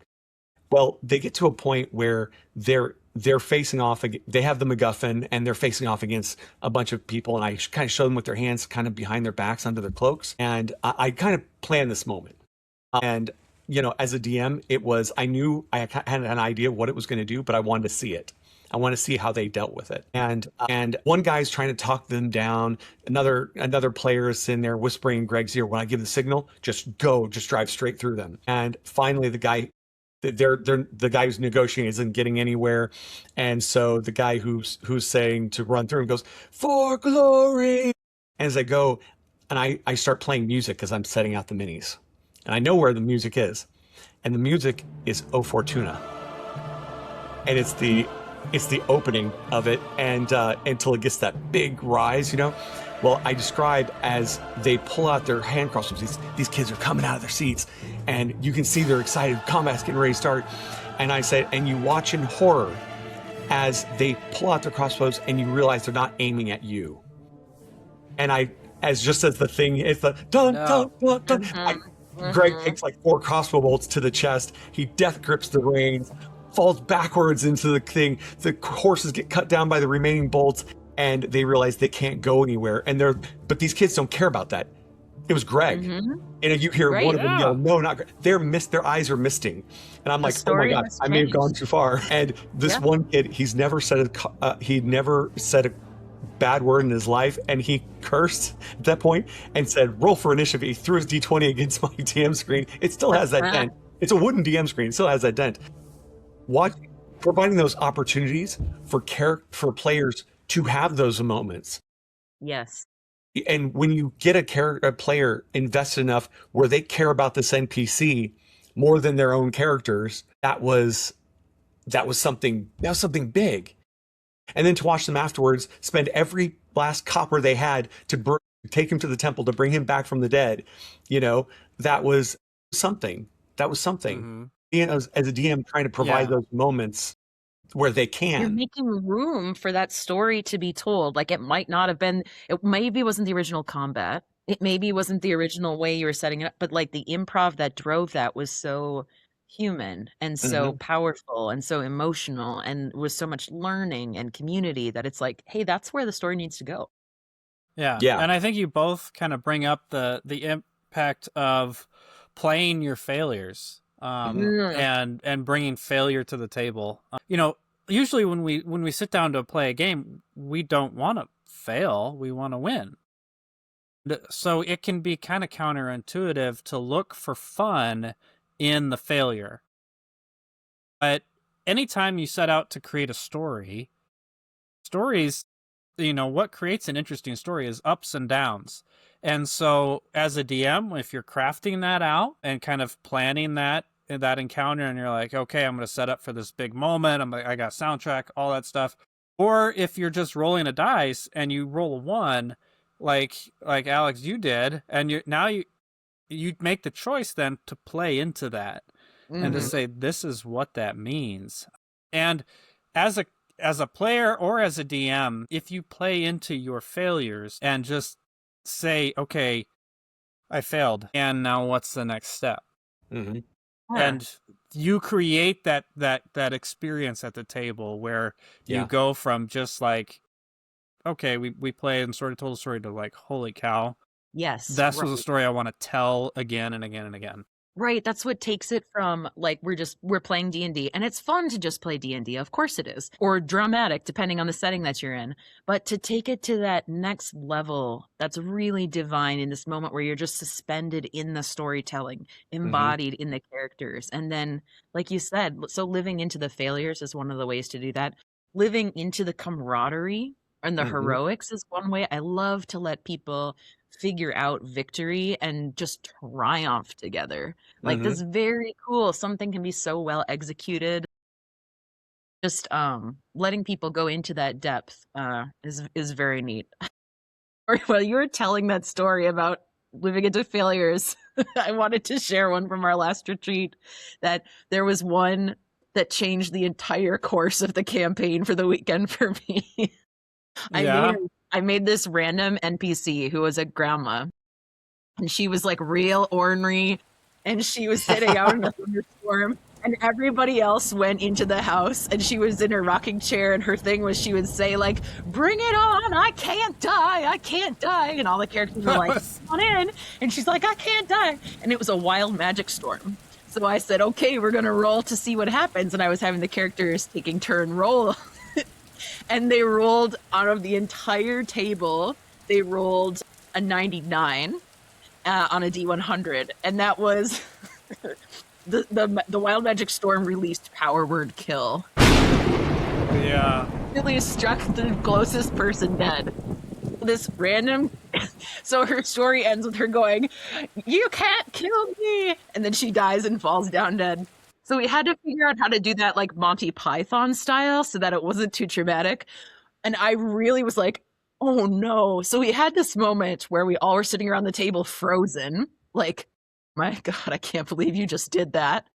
Well, they get to a point where they're facing off. They have the MacGuffin and they're facing off against a bunch of people. And I kind of show them with their hands kind of behind their backs under their cloaks. And I kind of planned this moment. And, as a DM, I knew I had an idea of what it was going to do, but I wanted to see it. I want to see how they dealt with it. And one guy's trying to talk them down. Another player is in there whispering in Greg's ear, when I give the signal, just drive straight through them. And finally the guy who's negotiating isn't getting anywhere. And so the guy who's saying to run through him goes, for glory. And as I go, and I start playing music because I'm setting out the minis. And I know where the music is. And the music is O Fortuna. And it's the opening of it, and until it gets that big rise, Well, I describe as they pull out their hand crossbows. These kids are coming out of their seats, and you can see they're excited. Combat's getting ready to start. And I said, and you watch in horror as they pull out their crossbows, and you realize they're not aiming at you. And as the thing, it's the dun, dun, dun, dun. Greg takes like 4 crossbow bolts to the chest. He death grips the reins, falls backwards into the thing. The horses get cut down by the remaining bolts, and they realize they can't go anywhere. But these kids don't care about that. It was Greg. Mm-hmm. And you hear one of them yell, "No, not Greg." Their eyes are misting, and I'm like, "Oh my god, I may have gone too far." And this one kid, he'd never said a bad word in his life, and he cursed at that point and said, "Roll for initiative." He threw his D20 against my DM screen. It still has that dent. It's a wooden DM screen. It still has that dent. Providing those opportunities for players to have those moments. Yes. And when you get a player invested enough where they care about this NPC more than their own characters, that was something big. And then to watch them afterwards spend every last copper they had to take him to the temple to bring him back from the dead, that was something. That was something. Mm-hmm. As a DM, trying to provide those moments where they can. You're making room for that story to be told. Like, it might not have been, it maybe wasn't the original combat. It maybe wasn't the original way you were setting it up, but like the improv that drove that was so human and so powerful and so emotional, and was so much learning and community that it's like, hey, that's where the story needs to go. Yeah. And I think you both kind of bring up the impact of playing your failures. And bringing failure to the table. Usually when we sit down to play a game, we don't want to fail. We want to win. So it can be kind of counterintuitive to look for fun in the failure. But anytime you set out to create a stories, what creates an interesting story is ups and downs. And so as a DM, if you're crafting that out and kind of planning that encounter, and you're like, okay, I'm going to set up for this big moment. I got soundtrack, all that stuff. Or if you're just rolling a dice and you roll a 1, like Alex, you did, and you make the choice then to play into that and to say, this is what that means. And as a player or as a DM, if you play into your failures and just say, okay, I failed, and now what's the next step? Mm-hmm. And you create that experience at the table where you go from just like, okay, we played and sort of told a story, to like, holy cow. Yes. That's the story I want to tell again and again and again. Right, that's what takes it from like we're playing D&D and it's fun to just play D&D, of course it is, or dramatic depending on the setting that you're in. But to take it to that next level, that's really divine in this moment where you're just suspended in the storytelling, Hmm. embodied in the characters. And then like you said, so living into the failures is one of the ways to do that. Living into the camaraderie and the Hmm. heroics is one way. I love to let people figure out victory and just triumph together. Like, Hmm. this very cool. Something can be so well executed. Just letting people go into that depth is very neat. Or while you were telling that story about living into failures, I wanted to share one from our last retreat that there was one that changed the entire course of the campaign for the weekend for me. I made Yeah. I made this random NPC who was a grandma, and she was like real ornery, and she was sitting out in a thunderstorm, and everybody else went into the house, and she was in her rocking chair, and her thing was she would say like, bring it on, I can't die, and all the characters were like, come on in, and she's like, I can't die, and it was a wild magic storm. So I said, okay, we're gonna roll to see what happens, and I was having the characters taking turn roll, and they rolled out of the entire table, they rolled a 99 on a D100, and that was the Wild Magic Storm released Power Word Kill. Yeah. Really struck the closest person dead. This random. So her story ends with her going, "You can't kill me," and then she dies and falls down dead. So we had to figure out how to do that like Monty Python style, so that it wasn't too traumatic. And I really was like, oh no. So we had this moment where we all were sitting around the table frozen, like, my God, I can't believe you just did that.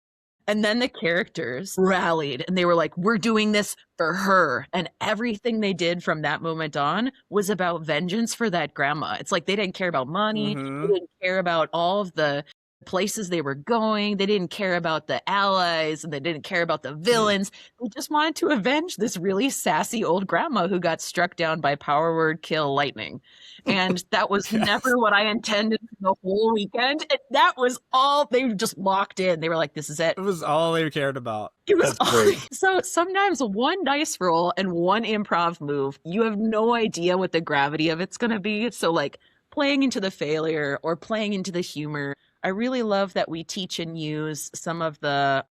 And then the characters rallied and they were like, we're doing this for her. And everything they did from that moment on was about vengeance for that grandma. It's like they didn't care about money, they Mm-hmm. didn't care about all of the places they were going, they didn't care about the allies, and they didn't care about the villains. They just wanted to avenge this really sassy old grandma who got struck down by Power Word Kill lightning. And that was Yes. never what I intended for the whole weekend. And that was all they were just locked in. They were like, this is it. It was all they cared about. It was That's great. so sometimes one dice roll and one improv move, you have no idea what the gravity of it's going to be. So like playing into the failure or playing into the humor. I really love that we teach and use some of the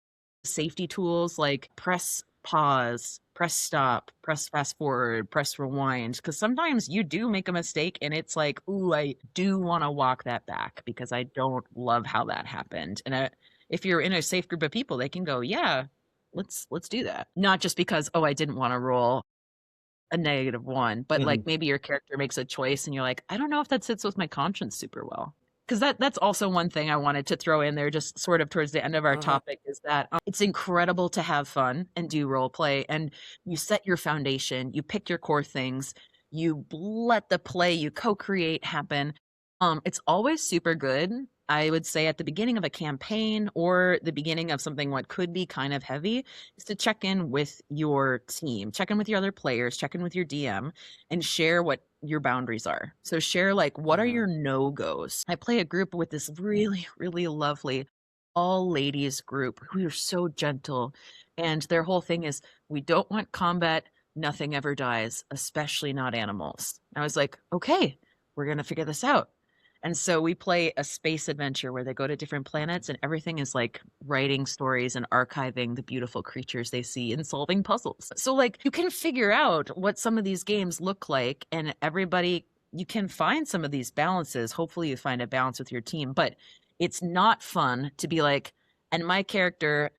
safety tools like press pause, press stop, press fast forward, press rewind. Because sometimes you do make a mistake and it's like, ooh, I do want to walk that back because I don't love how that happened. And if you're in a safe group of people, they can go, yeah, let's do that. Not just because, oh, I didn't want to roll a -1, but Hmm. like maybe your character makes a choice and you're like, I don't know if that sits with my conscience super well. Because that's also one thing I wanted to throw in there, just sort of towards the end of our Uh-huh. topic, is that it's incredible to have fun and do role play, and you set your foundation, you pick your core things, you let the play you co-create happen. It's always super good. I would say at the beginning of a campaign or the beginning of something what could be kind of heavy is to check in with your team, check in with your other players, check in with your DM, and share what your boundaries are. So share like what are Mm-hmm. your no-goes. I play a group with this really, really lovely all ladies group who are so gentle. And their whole thing is we don't want combat, nothing ever dies, especially not animals. I was like, okay, we're gonna figure this out. And so we play a space adventure where they go to different planets and everything is like writing stories and archiving the beautiful creatures they see and solving puzzles. So like you can figure out what some of these games look like, and everybody, you can find some of these balances. Hopefully you find a balance with your team, but it's not fun to be like, and my character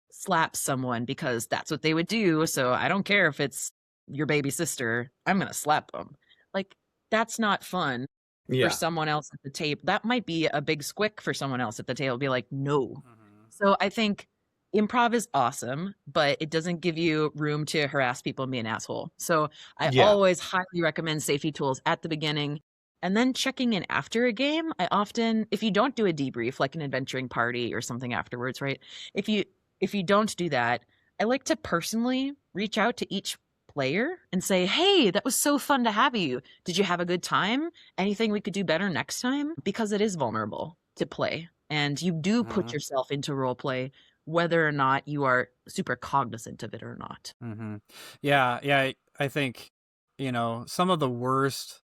slaps someone because that's what they would do. So I don't care if it's your baby sister, I'm going to slap them. Like that's not fun for Yeah. someone else at the table. That might be a big squick for someone else at the table. Be like, no. Mm-hmm. So I think improv is awesome, but it doesn't give you room to harass people and be an asshole. So I Yeah. always highly recommend safety tools at the beginning. And then checking in after a game, I often, if you don't do a debrief like an adventuring party or something afterwards, right? If you don't do that, I like to personally reach out to each player and say, "Hey, that was so fun to have you. Did you have a good time? Anything we could do better next time?" Because it is vulnerable to play. And you do put Mhm. yourself into role play, whether or not you are super cognizant of it or not. Mhm. Yeah, yeah, I think, some of the worst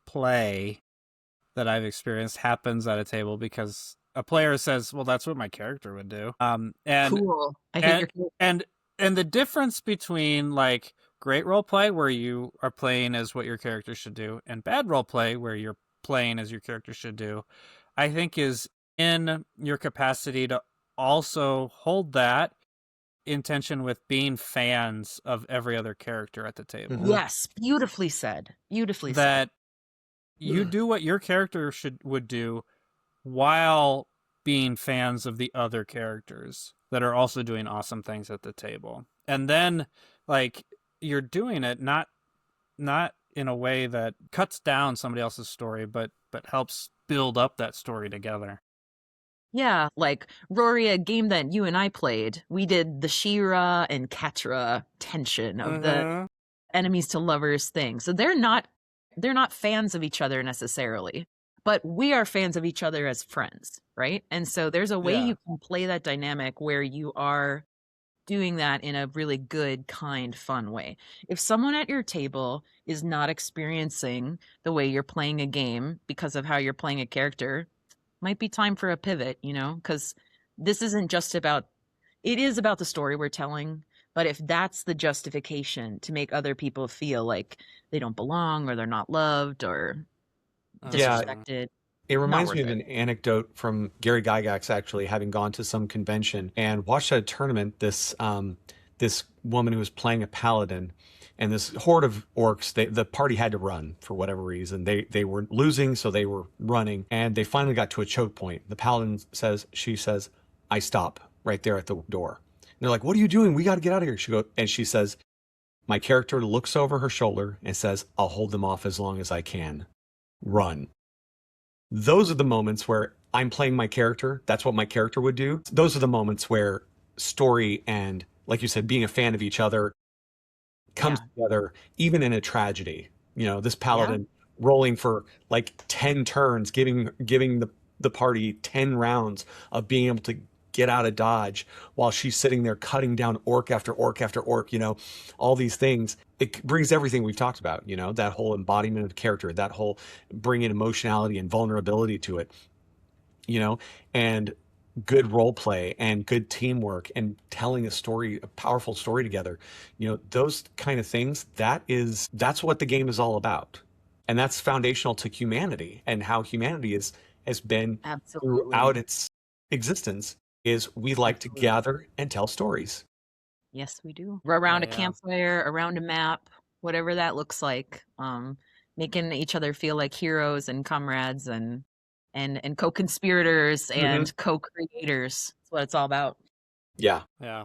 play that I've experienced happens at a table because a player says, "Well, that's what my character would do." Cool. I hate And your character. and and the difference between like great role play where you are playing as what your character should do and bad role play where you're playing as your character should do, I think is in your capacity to also hold that intention with being fans of every other character at the table. Mhm. Yes, beautifully said. Beautifully said. That you do what your character would do while being fans of the other characters that are also doing awesome things at the table. And then like you're doing it not in a way that cuts down somebody else's story, but helps build up that story together. Yeah, like Rory, a game that you and I played, we did the Shira and Katra tension of the Mm-hmm. enemies to lovers thing. So they're not fans of each other necessarily, but we are fans of each other as friends, right? And so there's a way Yeah. you can play that dynamic where you are doing that in a really good, kind, fun way. If someone at your table is not experiencing the way you're playing a game because of how you're playing a character, might be time for a pivot, because this isn't just about it is about the story we're telling, but if that's the justification to make other people feel like they don't belong or they're not loved or Yeah, Mm-hmm. disrespected, it not reminds me worth of it. an anecdote from Gary Gygax actually having gone to some convention and watched at a tournament this woman who was playing a paladin and this horde of orcs. The party had to run for whatever reason. They were losing, so they were running, and they finally got to a choke point. The paladin she says, "I stop right there at the door." And they're like, "What are you doing? We got to get out of here." She says, "My character looks over her shoulder and says, 'I'll hold them off as long as I can. Run.'" Those are the moments where I'm playing my character. That's what my character would do. Those are the moments where story and, like you said, being a fan of each other comes Yeah. together, even in a tragedy. This Yeah. paladin rolling for like 10 turns, giving the party 10 rounds of being able to get out of dodge while she's sitting there cutting down orc after orc after orc, all these things. It brings everything we've talked about, that whole embodiment of character, that whole bringing emotionality and vulnerability to it, and good role play and good teamwork and telling a powerful story together, those kind of things. That's what the game is all about. And that's foundational to humanity and how humanity has been throughout Absolutely. its existence is we like to Absolutely. gather and tell stories. Yes, we do. Around a Yeah. campfire, around a map, whatever that looks like. Making each other feel like heroes and comrades and co-conspirators Hmm. and co-creators. That's what it's all about. Yeah. Yeah.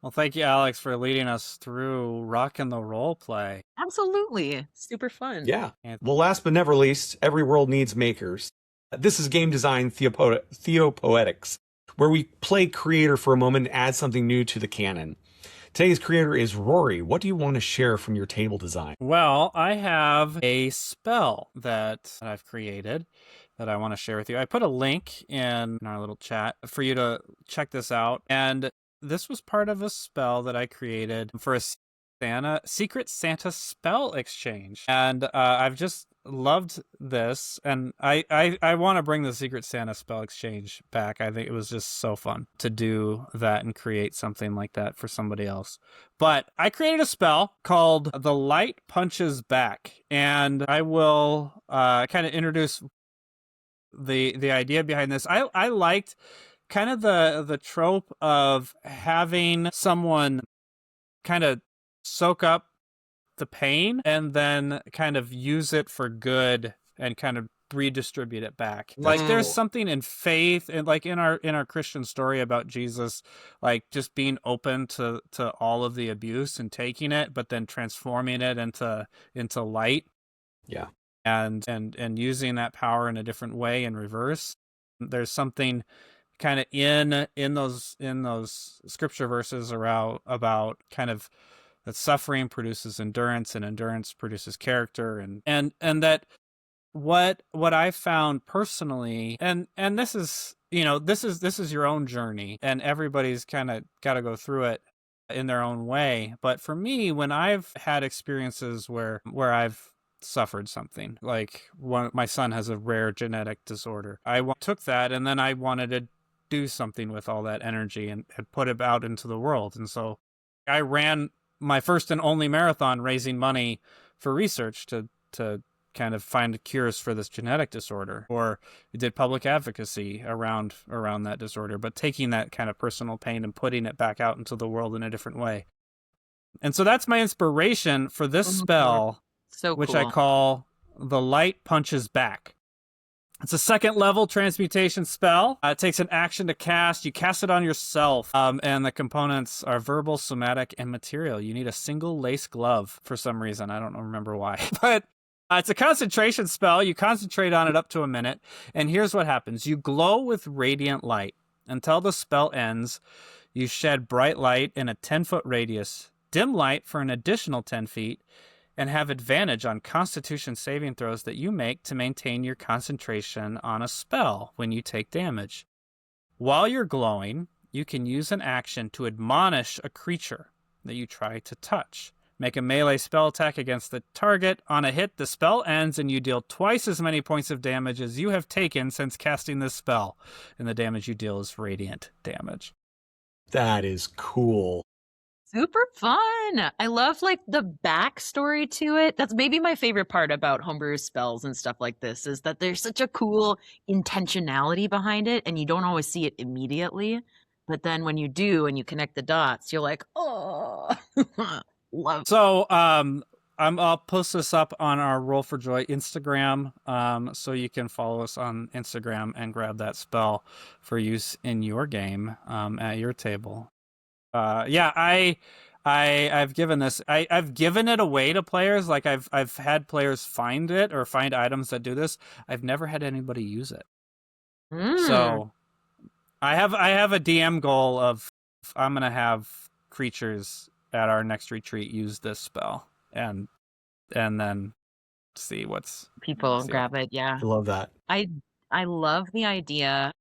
Well, thank you, Alex, for leading us through rocking the role play. Absolutely. Super fun. Yeah. And Well, last but never least, every world needs makers. This is game design Theopoetics, where we play creator for a moment and add something new to the canon. Today's creator is Rory. What do you want to share from your table design? well, I have a spell that I've created that I want to share with you. I put a link in our little chat for you to check this out. And this was part of a spell that I created for a Secret Santa spell exchange. And I've just loved this. And I want to bring the Secret Santa spell exchange back. I think it was just so fun to do that and create something like that for somebody else. But I created a spell called The Light Punches Back. And I will kind of introduce the idea behind this. I liked kind of the trope of having someone kind of soak up the pain and then kind of use it for good and kind of redistribute it back. That's Like there's cool. something in faith and like in our Christian story about Jesus, like just being open to all of the abuse and taking it, but then transforming it into light Yeah. and using that power in a different way in reverse. There's something kind of in those scripture verses around about kind of that suffering produces endurance and endurance produces character and that what I found personally, and this is, this is your own journey, and everybody's kind of got to go through it in their own way. But for me, when I've had experiences where I've suffered something, like my son has a rare genetic disorder, took that and then I wanted to do something with all that energy and put it out into the world. And so I ran my first and only marathon raising money for research to kind of find cures for this genetic disorder, or did public advocacy around that disorder, but taking that kind of personal pain and putting it back out into the world in a different way. And so that's my inspiration for this spell, which I call The Light Punches Back. It's a 2nd level transmutation spell. It takes an action to cast. You cast it on yourself, and the components are verbal, somatic, and material. You need a single lace glove for some reason. I don't remember why, but it's a concentration spell. You concentrate on it up to a minute, and here's what happens. You glow with radiant light. Until the spell ends, you shed bright light in a 10-foot radius, dim light for an additional 10 feet, and have advantage on Constitution saving throws that you make to maintain your concentration on a spell when you take damage. While you're glowing, you can use an action to admonish a creature that you try to touch. Make a melee spell attack against the target. On a hit, the spell ends and you deal twice as many points of damage as you have taken since casting this spell. And the damage you deal is radiant damage. That is cool. Super fun. I love like the backstory to it. That's maybe my favorite part about homebrew spells and stuff like this, is that there's such a cool intentionality behind it, and you don't always see it immediately. But then when you do and you connect the dots, you're like, oh, love. So I'll post this up on our Roll for Joy Instagram, so you can follow us on Instagram and grab that spell for use in your game at your table. I've given this. I've given it away to players. Like I've had players find it or find items that do this. I've never had anybody use it. So I have a DM goal of I'm gonna have creatures at our next retreat use this spell and then see what's grab it. Yeah, I love that. I love the idea.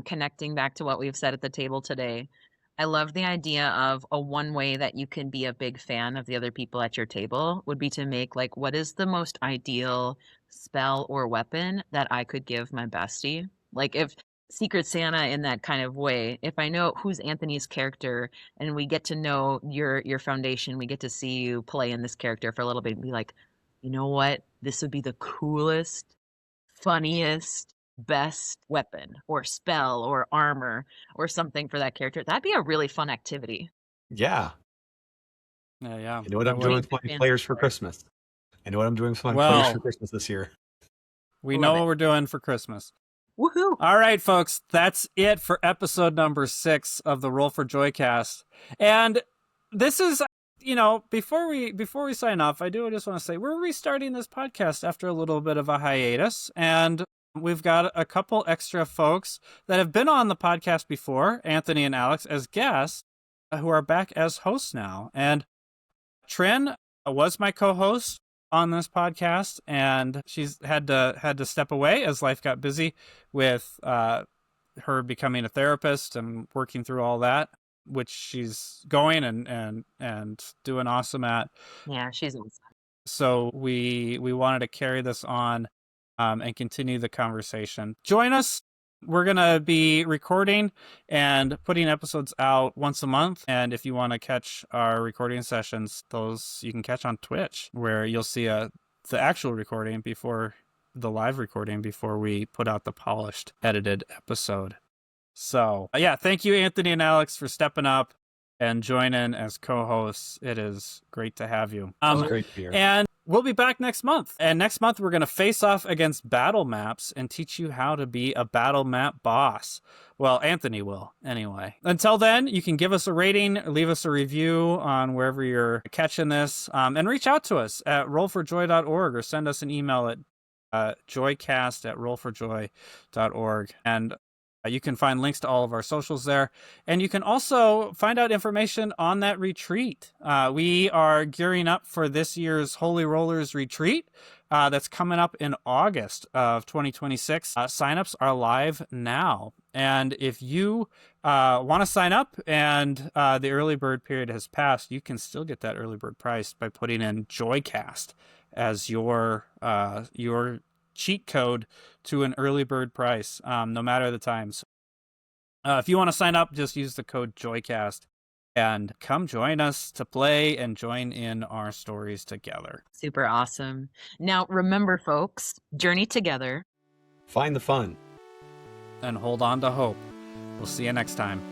Connecting back to what we've said at the table today, I love the idea of a one way that you can be a big fan of the other people at your table would be to make like, what is the most ideal spell or weapon that I could give my bestie? Like if Secret Santa in that kind of way, if I know who's Anthony's character and we get to know your foundation, we get to see you play in this character for a little bit and be like, you know what? This would be the coolest, funniest, best weapon or spell or armor or something for that character. That'd be a really fun activity. Yeah. Yeah. You know what I'm doing with my players for Christmas? I know what I'm doing with my players for Christmas this year. We know what we're doing for Christmas. Woohoo! All right, folks, that's it for episode number 6 of the Roll for Joycast. And this is, before we sign off, I do just want to say we're restarting this podcast after a little bit of a hiatus, and we've got a couple extra folks that have been on the podcast before, Anthony and Alex, as guests, who are back as hosts now. And Trin was my co-host on this podcast, and she's had to step away as life got busy with her becoming a therapist and working through all that, which she's going and doing awesome at. Yeah, she's awesome. So we wanted to carry this on and continue the conversation. Join us. We're going to be recording and putting episodes out once a month. And if you want to catch our recording sessions, those you can catch on Twitch, where you'll see the actual recording before the live recording before we put out the polished, edited episode. So, thank you, Anthony and Alex, for stepping up and joining as co-hosts. It is great to have you. It's great to be here. And we'll be back next month. And next month, we're going to face off against battle maps and teach you how to be a battle map boss. Well, Anthony will, anyway. Until then, you can give us a rating, leave us a review on wherever you're catching this, and reach out to us at rollforjoy.org or send us an email at joycast@rollforjoy.org. And you can find links to all of our socials there. And you can also find out information on that retreat. We are gearing up for this year's Holy Rollers retreat. that's coming up in August of 2026. Signups are live now. And if you want to sign up and the early bird period has passed, you can still get that early bird price by putting in Joycast as your cheat code to an early bird price, no matter the times. If you want to sign up, just use the code Joycast and come join us to play and join in our stories together. Super awesome. Now, remember, folks, journey together. Find the fun. And hold on to hope. We'll see you next time.